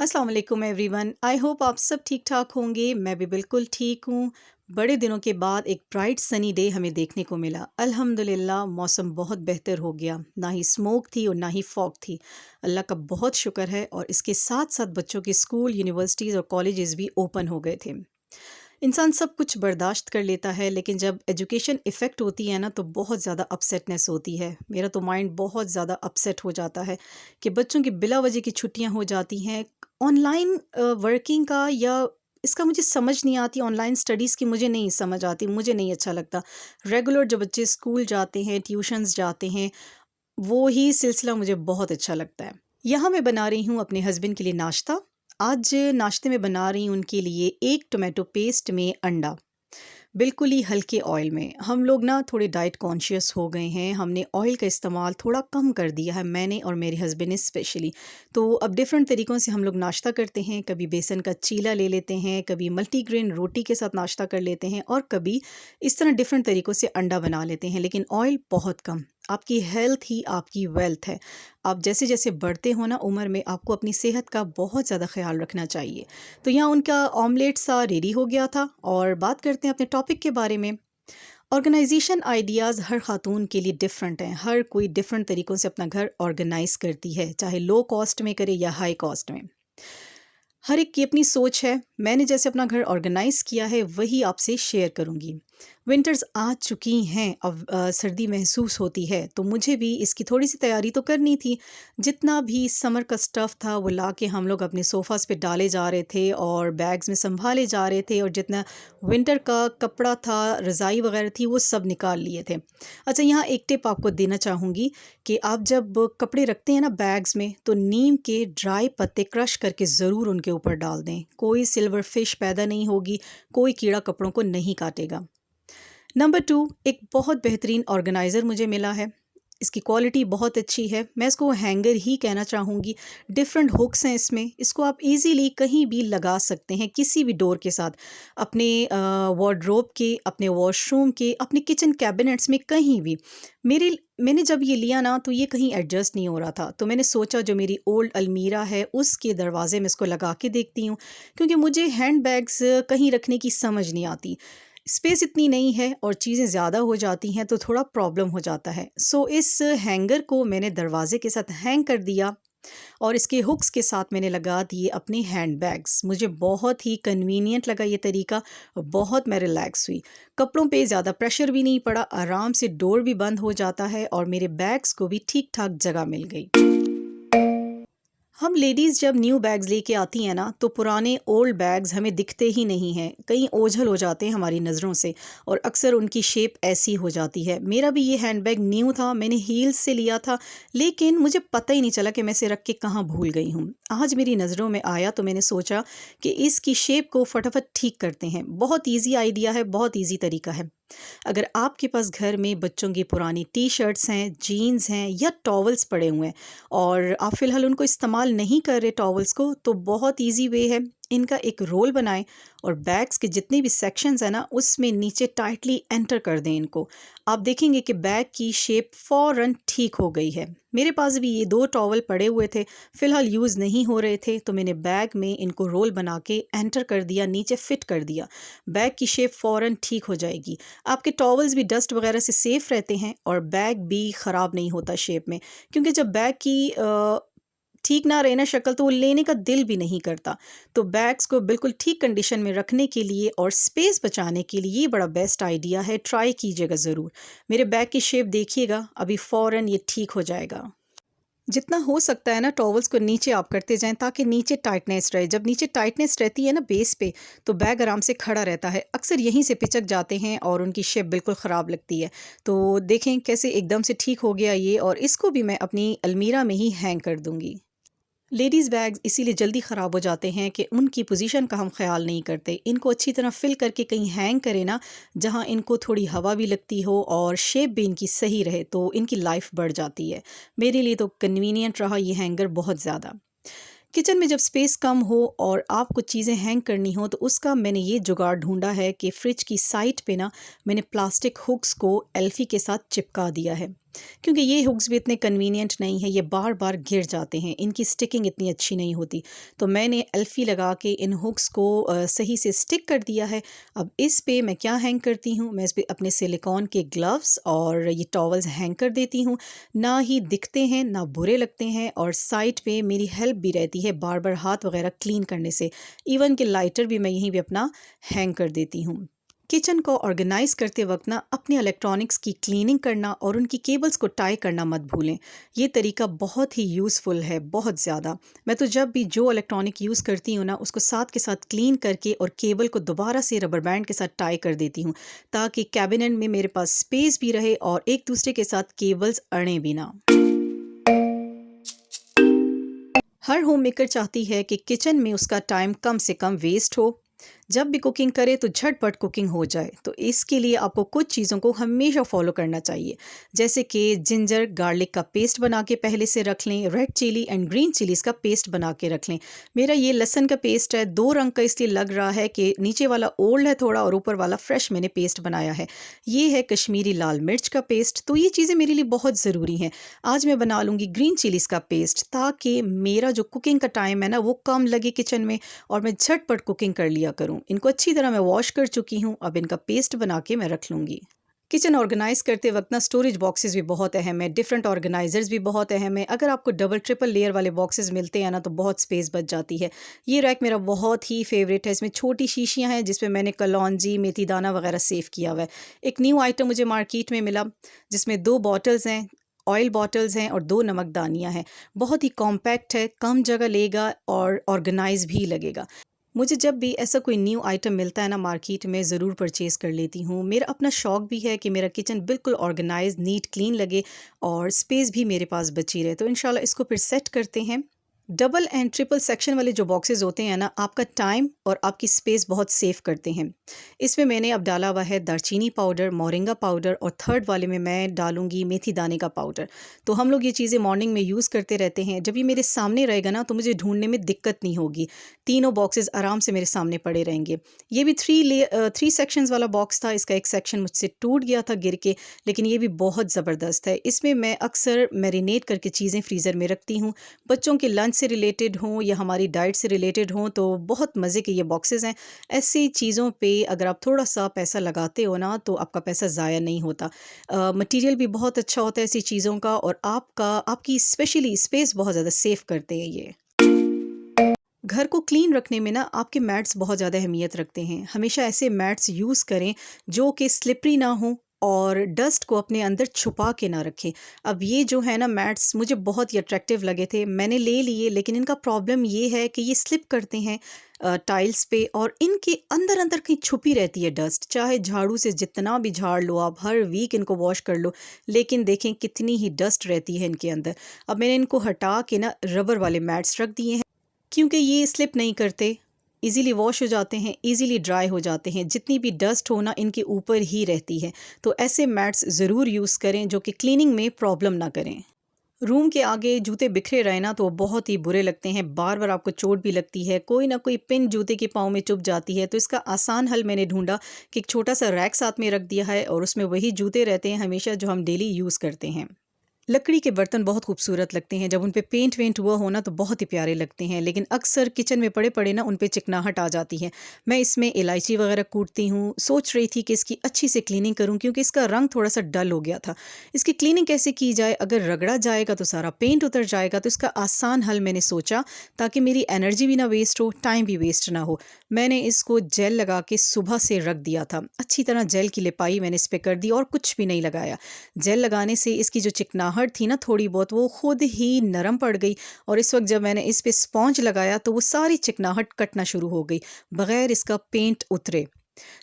अस्सलाम वालेकुम everyone. I hope आप सब ठीक ठाक होंगे। मैं भी बिल्कुल ठीक हूँ। बड़े दिनों के बाद एक ब्राइट सनी डे हमें देखने को मिला। अल्हम्दुलिल्लाह मौसम बहुत बेहतर हो गया। ना ही स्मोक थी और ना ही फॉग थी। अल्लाह का बहुत शुक्र है। और इसके साथ साथ बच्चों के स्कूल, यूनिवर्सिटीज़ और कॉलेजेस भी ओपन हो गए थे। इंसान सब कुछ बर्दाश्त कर लेता है, लेकिन जब एजुकेशन इफ़ेक्ट होती है ना तो बहुत ज़्यादा अपसेटनेस होती है। मेरा तो माइंड बहुत ज़्यादा अपसेट हो जाता है कि बच्चों की बिला वजह की छुट्टियां हो जाती हैं। ऑनलाइन वर्किंग का या इसका मुझे समझ नहीं आती। ऑनलाइन स्टडीज़ की मुझे नहीं समझ आती, मुझे नहीं अच्छा लगता। रेगुलर जो बच्चे स्कूल जाते हैं, ट्यूशन्स जाते हैं, वो ही सिलसिला मुझे बहुत अच्छा लगता है। यहाँ मैं बना रही हूँ अपने हस्बैंड के लिए नाश्ता। आज नाश्ते में बना रही हूँ उनके लिए एक टोमेटो पेस्ट में अंडा, बिल्कुल ही हल्के ऑयल में। हम लोग ना थोड़े डाइट कॉन्शियस हो गए हैं, हमने ऑयल का इस्तेमाल थोड़ा कम कर दिया है, मैंने और मेरे हस्बैंड ने स्पेशली। तो अब डिफरेंट तरीक़ों से हम लोग नाश्ता करते हैं। कभी बेसन का चीला ले लेते हैं, कभी मल्टीग्रेन रोटी के साथ नाश्ता कर लेते हैं, और कभी इस तरह डिफरेंट तरीक़ों से अंडा बना लेते हैं, लेकिन ऑयल बहुत कम। आपकी हेल्थ ही आपकी वेल्थ है। आप जैसे जैसे बढ़ते हो ना उम्र में, आपको अपनी सेहत का बहुत ज़्यादा ख्याल रखना चाहिए। तो यहाँ उनका ऑमलेट सा रेडी हो गया था। और बात करते हैं अपने टॉपिक के बारे में। ऑर्गेनाइजेशन आइडियाज़ हर खातून के लिए डिफरेंट हैं। हर कोई डिफरेंट तरीक़ों से अपना घर ऑर्गेनाइज़ करती है, चाहे लो कॉस्ट में करे या हाई कॉस्ट में। हर एक की अपनी सोच है। मैंने जैसे अपना घर ऑर्गेनाइज़ किया है वही आपसे शेयर करूँगी। विंटर्स आ चुकी हैं, अब सर्दी महसूस होती है, तो मुझे भी इसकी थोड़ी-सी तैयारी तो करनी थी। जितना भी समर का स्टफ़ था वो लाके हम लोग अपने सोफ़ाज़ पे डाले जा रहे थे और बैग्स में सँभाले जा रहे थे, और जितना विंटर का कपड़ा था, रज़ाई वग़ैरह थी, वो सब निकाल लिए थे। अच्छा, यहाँ एक टिप आपको देना चाहूँगी कि आप जब कपड़े रखते हैं ना बैग्स में, तो नीम के ड्राई पत्ते क्रश करके ज़रूर उनके ऊपर डाल दें। कोई सिल्वर फिश पैदा नहीं होगी, कोई कीड़ा कपड़ों को नहीं काटेगा। नंबर 2, एक बहुत बेहतरीन ऑर्गेनाइज़र मुझे मिला है। इसकी क्वालिटी बहुत अच्छी है। मैं इसको हैंगर ही कहना चाहूँगी। डिफरेंट हुक्स हैं इसमें। इसको आप इजीली कहीं भी लगा सकते हैं, किसी भी डोर के साथ। अपने वार्डरोब के, अपने वॉशरूम के, अपने किचन कैबिनेट्स में, कहीं भी। मैंने जब ये लिया ना तो ये कहीं एडजस्ट नहीं हो रहा था, तो मैंने सोचा जो मेरी ओल्ड अलमीरा है उसके दरवाजे में इसको लगा के देखती हूँ, क्योंकि मुझे हैंड बैग्स कहीं रखने की समझ नहीं आती। स्पेस इतनी नहीं है और चीज़ें ज़्यादा हो जाती हैं तो थोड़ा प्रॉब्लम हो जाता है। सो इस हैंगर को मैंने दरवाजे के साथ हैंग कर दिया, और इसके हुक्स के साथ मैंने लगा दिए अपने हैंड बैग्स। मुझे बहुत ही कन्वीनियंट लगा ये तरीका, और बहुत मैं रिलैक्स हुई। कपड़ों पे ज़्यादा प्रेशर भी नहीं पड़ा, आराम से डोर भी बंद हो जाता है और मेरे बैग्स को भी ठीक ठाक जगह मिल गई। हम लेडीज़ जब न्यू बैग्स लेके आती हैं ना तो पुराने ओल्ड बैग्स हमें दिखते ही नहीं हैं, कहीं ओझल हो जाते हैं हमारी नज़रों से, और अक्सर उनकी शेप ऐसी हो जाती है। मेरा भी ये हैंडबैग न्यू था, मैंने हील्स से लिया था, लेकिन मुझे पता ही नहीं चला कि मैं इसे रख के कहाँ भूल गई हूँ। आज मेरी नज़रों में आया तो मैंने सोचा कि इसकी शेप को फटाफट ठीक करते हैं। बहुत ईजी आइडिया है, बहुत ईजी तरीका है। अगर आपके पास घर में बच्चों की पुरानी टी शर्ट्स हैं, जीन्स हैं या टॉवल्स पड़े हुए हैं, और आप फ़िलहाल उनको इस्तेमाल नहीं कर रहे टॉवल्स को, तो बहुत इजी वे है। इनका एक रोल बनाएं और बैग्स के जितने भी सेक्शंस हैं ना उसमें नीचे टाइटली एंटर कर दें इनको। आप देखेंगे कि बैग की शेप फ़ौरन ठीक हो गई है। मेरे पास भी ये 2 टॉवल पड़े हुए थे, फ़िलहाल यूज़ नहीं हो रहे थे, तो मैंने बैग में इनको रोल बना के एंटर कर दिया, नीचे फ़िट कर दिया। बैग की शेप फ़ौरन ठीक हो जाएगी। आपके टॉवल्स भी डस्ट वगैरह से सेफ़ रहते हैं और बैग भी ख़राब नहीं होता शेप में, क्योंकि जब बैग की ठीक ना रहे ना शक्ल, तो वो लेने का दिल भी नहीं करता। तो बैग्स को बिल्कुल ठीक कंडीशन में रखने के लिए और स्पेस बचाने के लिए ये बड़ा बेस्ट आइडिया है, ट्राई कीजिएगा ज़रूर। मेरे बैग की शेप देखिएगा, अभी फ़ौरन ये ठीक हो जाएगा। जितना हो सकता है ना टॉवल्स को नीचे आप करते जाएं, ताकि नीचे टाइटनेस रहे। जब नीचे टाइटनेस रहती है ना बेस पे, तो बैग आराम से खड़ा रहता है। अक्सर यहीं से पिचक जाते हैं और उनकी शेप बिल्कुल ख़राब लगती है। तो देखें कैसे एकदम से ठीक हो गया ये, और इसको भी मैं अपनी अलमीरा में ही हैंग कर दूँगी। लेडीज़ बैग्स इसीलिए जल्दी ख़राब हो जाते हैं कि उनकी पोजीशन का हम ख्याल नहीं करते। इनको अच्छी तरह फ़िल करके कहीं हैंग करें ना, जहाँ इनको थोड़ी हवा भी लगती हो और शेप भी इनकी सही रहे, तो इनकी लाइफ बढ़ जाती है। मेरे लिए तो कन्वीनियंट रहा ये हैंगर बहुत ज़्यादा। किचन में जब स्पेस कम हो और आपको चीज़ें हैंग करनी हो, तो उसका मैंने ये जुगाड़ ढूंढा है कि फ़्रिज की साइड पे ना मैंने प्लास्टिक हुक्स को एल्फ़ी के साथ चिपका दिया है। क्योंकि ये हुक्स भी इतने कन्वीनियंट नहीं है, ये बार-बार गिर जाते हैं, इनकी स्टिकिंग इतनी अच्छी नहीं होती। तो मैंने एल्फ़ी लगा के इन हुक्स को सही से स्टिक कर दिया है। अब इस पे मैं क्या हैंग करती हूँ, मैं इस पे अपने सिलिकॉन के ग्लव्स और ये टॉवल्स हैंग कर देती हूँ। ना ही दिखते हैं, ना बुरे लगते हैं और साइड पे मेरी हेल्प भी रहती है बार-बार हाथ वगैरह क्लीन करने से। इवन कि लाइटर भी मैं यहीं पे अपना हैंग कर देती हूँ। किचन को ऑर्गेनाइज करते वक्त ना अपने इलेक्ट्रॉनिक्स की क्लीनिंग करना और उनकी केबल्स को टाई करना मत भूलें। ये तरीका बहुत ही यूज़फुल है, बहुत ज़्यादा। मैं तो जब भी जो इलेक्ट्रॉनिक यूज़ करती हूँ ना उसको साथ के साथ क्लीन करके और केबल को दोबारा से रबर बैंड के साथ टाई कर देती हूँ, ताकि कैबिनेट में मेरे पास स्पेस भी रहे और एक दूसरे के साथ केबल्स अड़ें भी ना। हर होम मेकर चाहती है कि किचन में उसका टाइम कम से कम वेस्ट हो। जब भी कुकिंग करे तो झटपट कुकिंग हो जाए, तो इसके लिए आपको कुछ चीज़ों को हमेशा फॉलो करना चाहिए। जैसे कि जिंजर गार्लिक का पेस्ट बना के पहले से रख लें, red chilli and green chillies का पेस्ट बना के रख लें। मेरा ये लहसुन का पेस्ट है, 2 रंग का इसलिए लग रहा है कि नीचे वाला ओल्ड है थोड़ा और ऊपर वाला फ्रेश मैंने पेस्ट बनाया है। ये है कश्मीरी लाल मिर्च का पेस्ट, तो ये चीज़ें मेरे लिए बहुत ज़रूरी हैं। आज मैं बना लूँगी ग्रीन चिलीज़ का पेस्ट, ताकि मेरा जो कुकिंग का टाइम है ना वो कम लगे किचन में और मैं झटपट कुकिंग कर लिया करूं। इनको अच्छी तरह मैं वॉश कर चुकी हूं, अब इनका पेस्ट बना के मैं रख लूँगी। किचन ऑर्गेनाइज करते वक्त ना स्टोरेज बॉक्सेस भी बहुत अहम है, डिफरेंट ऑर्गेनाइजर्स भी बहुत अहम है। अगर आपको डबल ट्रिपल लेयर वाले बॉक्सेस मिलते हैं ना तो बहुत स्पेस बच जाती है। ये रैक मेरा बहुत ही फेवरेट है, इसमें छोटी शीशियाँ हैं जिसमें मैंने कलौंजी मेथी दाना वगैरह सेव किया हुआ है। एक न्यू आइटम मुझे मार्केट में मिला जिसमें 2 बॉटल्स हैं, ऑयल बॉटल्स हैं और 2 नमकदानियाँ हैं। बहुत ही कॉम्पैक्ट है, कम जगह लेगा और ऑर्गेनाइज भी लगेगा। मुझे जब भी ऐसा कोई न्यू आइटम मिलता है ना मार्केट में, ज़रूर परचेज़ कर लेती हूँ। मेरा अपना शौक़ भी है कि मेरा किचन बिल्कुल ऑर्गेनाइज़, नीट, क्लीन लगे और स्पेस भी मेरे पास बची रहे। तो इंशाल्लाह इसको फिर सेट करते हैं। डबल एंड ट्रिपल सेक्शन वाले जो बॉक्सेस होते हैं ना, आपका टाइम और आपकी स्पेस बहुत सेव करते हैं। इसमें मैंने अब डाला हुआ है दालचीनी पाउडर, मोरिंगा पाउडर और थर्ड वाले में मैं डालूंगी मेथी दाने का पाउडर। तो हम लोग ये चीज़ें मॉर्निंग में यूज़ करते रहते हैं। जब ये मेरे सामने रहेगा ना तो मुझे ढूंढने में दिक्कत नहीं होगी, तीनों बॉक्सेस आराम से मेरे सामने पड़े रहेंगे। ये भी 3 सेक्शंस वाला बॉक्स था, इसका एक सेक्शन मुझसे टूट गया था गिर के, लेकिन ये भी बहुत ज़बरदस्त है। इसमें मैं अक्सर मैरिनेट करके चीज़ें फ्रीज़र में रखती हूँ। बच्चों के लंच से रिलेटेड हों या हमारी डाइट से रिलेटेड हों, तो बहुत मज़े के ये बॉक्सेस हैं। ऐसी चीज़ों पे अगर आप थोड़ा सा पैसा लगाते हो ना तो आपका पैसा ज़ाया नहीं होता। मटेरियल भी बहुत अच्छा होता है ऐसी चीज़ों का और आपकी स्पेशली स्पेस बहुत ज़्यादा सेव करते हैं ये। घर को क्लीन रखने में ना आपके मैट्स बहुत ज़्यादा अहमियत रखते हैं। हमेशा ऐसे मैट्स यूज़ करें जो कि स्लिपरी ना हो और डस्ट को अपने अंदर छुपा के ना रखें। अब ये जो है ना मैट्स मुझे बहुत ही अट्रैक्टिव लगे थे, मैंने ले लिए, लेकिन इनका प्रॉब्लम ये है कि ये स्लिप करते हैं टाइल्स पे और इनके अंदर अंदर कहीं छुपी रहती है डस्ट। चाहे झाड़ू से जितना भी झाड़ लो आप, हर वीक इनको वॉश कर लो, लेकिन देखें कितनी ही डस्ट रहती है इनके अंदर। अब मैंने इनको हटा के ना रबर वाले मैट्स रख दिए हैं, क्योंकि ये स्लिप नहीं करते, इजीली वॉश हो जाते हैं, इजीली ड्राई हो जाते हैं। जितनी भी डस्ट हो ना इनके ऊपर ही रहती है। तो ऐसे मैट्स ज़रूर यूज़ करें जो कि क्लीनिंग में प्रॉब्लम ना करें। रूम के आगे जूते बिखरे रहे ना तो वो बहुत ही बुरे लगते हैं, बार बार आपको चोट भी लगती है, कोई ना कोई पिन जूते के पाँव में चुभ जाती है। तो इसका आसान हल मैंने ढूंढा कि एक छोटा सा रैक साथ में रख दिया है और उसमें वही जूते रहते हैं हमेशा जो हम डेली यूज़ करते हैं। लकड़ी के बर्तन बहुत खूबसूरत लगते हैं, जब उन पे पेंट वेंट हुआ हो ना तो बहुत ही प्यारे लगते हैं, लेकिन अक्सर किचन में पड़े पड़े ना उन पे चिकनाहट आ जाती है। मैं इसमें इलायची वगैरह कूटती हूँ, सोच रही थी कि इसकी अच्छी से क्लीनिंग करूँ क्योंकि इसका रंग थोड़ा सा डल हो गया था। इसकी क्लीनिंग कैसे की जाए, अगर रगड़ा जाएगा तो सारा पेंट उतर जाएगा, तो इसका आसान हल मैंने सोचा, ताकि मेरी एनर्जी भी ना वेस्ट हो, टाइम भी वेस्ट ना हो। मैंने इसको जेल लगा के सुबह से रख दिया था, अच्छी तरह जेल की लिपाई मैंने इस पर कर दी और कुछ भी नहीं लगाया। जेल लगाने से इसकी जो चिकनाहट थी ना थोड़ी बहुत, वो खुद ही नरम पड़ गई और इस वक्त जब मैंने इस पे स्पॉन्ज लगाया तो वो सारी चिकनाहट कटना शुरू हो गई बगैर इसका पेंट उतरे।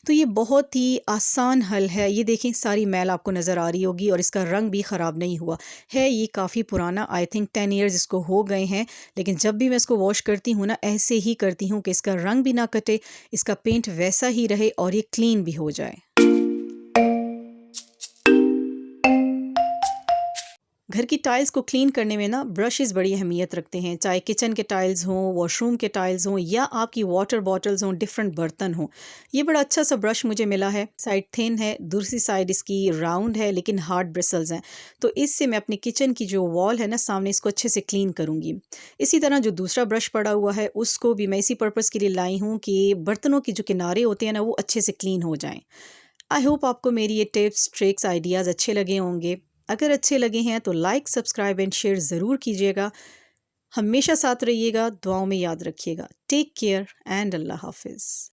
तो ये बहुत ही आसान हल है। ये देखें सारी मैल आपको नज़र आ रही होगी और इसका रंग भी ख़राब नहीं हुआ है। ये काफ़ी पुराना, आई थिंक 10 ईयर्स इसको हो गए हैं, लेकिन जब भी मैं इसको वॉश करती हूँ ना ऐसे ही करती हूँ कि इसका रंग भी ना कटे, इसका पेंट वैसा ही रहे और ये क्लीन भी हो जाए। घर की टाइल्स को क्लीन करने में ना ब्रशेस बड़ी अहमियत रखते हैं, चाहे किचन के टाइल्स हों, वॉशरूम के टाइल्स हों या आपकी वाटर बॉटल्स हों, डिफरेंट बर्तन हों। ये बड़ा अच्छा सा ब्रश मुझे मिला है, साइड थिन है, दूसरी साइड इसकी राउंड है लेकिन हार्ड ब्रिसल्स हैं। तो इससे मैं अपनी किचन की जो वॉल है ना सामने, इसको अच्छे से क्लीन करूँगी। इसी तरह जो दूसरा ब्रश पड़ा हुआ है उसको भी मैं इसी पर्पज़ के लिए लाई हूँ कि बर्तनों के जो किनारे होते हैं ना वो अच्छे से क्लीन हो जाएँ। आई होप आपको मेरी ये टिप्स, ट्रिक्स, आइडियाज़ अच्छे लगे होंगे। अगर अच्छे लगे हैं तो लाइक, सब्सक्राइब एंड शेयर ज़रूर कीजिएगा। हमेशा साथ रहिएगा, दुआओं में याद रखिएगा। टेक केयर एंड अल्लाह हाफ़िज़।